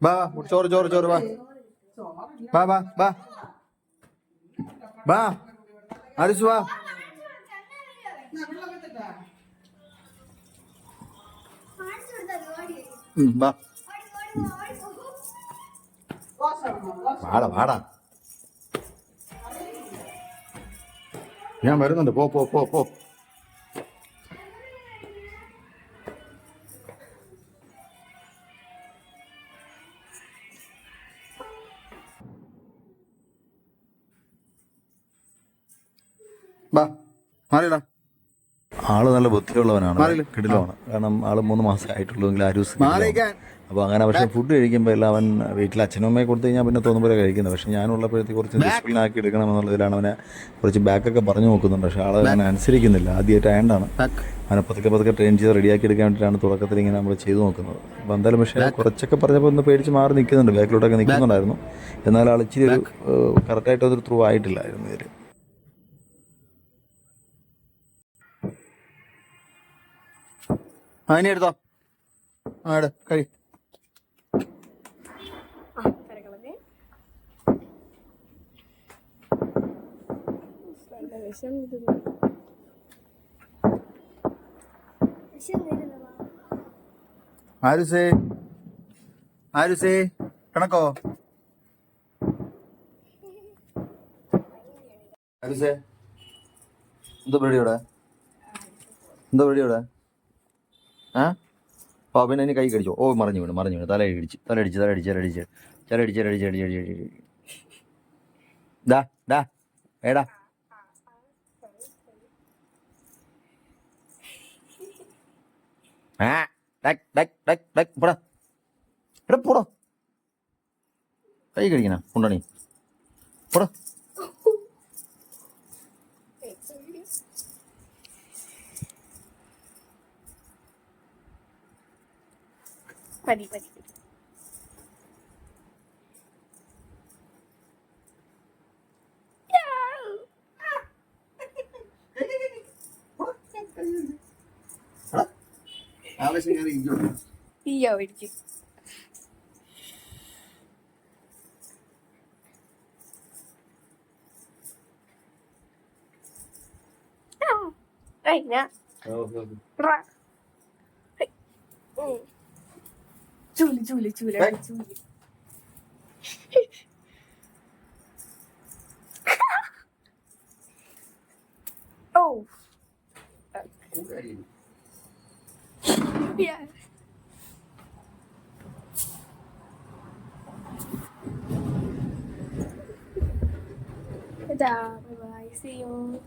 വാ ചോറ് ചോറ് ചോറ് വാ വാ വാ വാ വാ ആരിസ് വാ വാ വാടാ വാടാ ഞാൻ വരുന്നുണ്ട് പോ പോ പോ പോ വാ മാറിയടാ ആള് നല്ല ബുദ്ധിയുള്ളവനാണ് കിടിലമാണ് കാരണം ആള് 3 മാസം ആയിട്ടുള്ളൂവെങ്കിൽ ആരൂസ് അപ്പോൾ അങ്ങനെ പക്ഷേ ഫുഡ് കഴിക്കുമ്പോൾ എല്ലാം അവൻ വീട്ടിൽ അച്ഛനും അമ്മയെ കൊടുത്തു കഴിഞ്ഞാൽ പിന്നെ തോന്നുമ്പോൾ കഴിക്കുന്നത് പക്ഷേ ഞാനുള്ളപ്പോഴത്തേക്ക് കുറച്ച് ഡിസിപ്ലിൻ ആക്കി എടുക്കണമെന്നുള്ളതിലാണ് അവനെ കുറച്ച് ബാക്കൊക്കെ പറഞ്ഞു നോക്കുന്നുണ്ട് പക്ഷേ ആൾ അങ്ങനെ അനുസരിക്കുന്നില്ല ആദ്യമായിട്ട് ആയതുകൊണ്ടാണ് അവനെ പതുക്കെ ട്രെയിൻ ചെയ്ത് റെഡിയാക്കി എടുക്കാൻ വേണ്ടിയിട്ടാണ് തുടക്കത്തിൽ ഇങ്ങനെ നമ്മൾ ചെയ്തു നോക്കുന്നത് അപ്പോൾ എന്തായാലും പക്ഷേ കുറച്ചൊക്കെ പറഞ്ഞപ്പോൾ ഒന്ന് പേടിച്ച് മാറി നിൽക്കുന്നുണ്ട് ബാക്കിലോട്ടൊക്കെ നിൽക്കുന്നുണ്ടായിരുന്നു എന്നാൽ ആൾ ഇച്ചിരി ഒരു കറക്റ്റായിട്ടൊരു ത്രൂ ആയിട്ടില്ലായിരുന്നു ഇതിൽ അതിനെ എടുത്തോ ആടെ കഴി ആരുസേ ആരുസേ കണക്കോ ആരുസേ എന്തോ പരിപാടി ഇവിടെ ആ ഓ പിന്നെ അതിന് കൈ കടിച്ചോ ഓ മറിഞ്ഞു വീണ് തലയടിച്ച് ഡാ ഏടാ പോടാ കൈ കടിക്കണ കൊണ്ടണി പോടാ പതി തീയോ പിടിച്ചു ചൂല് ഓ yeah. Bye, see you.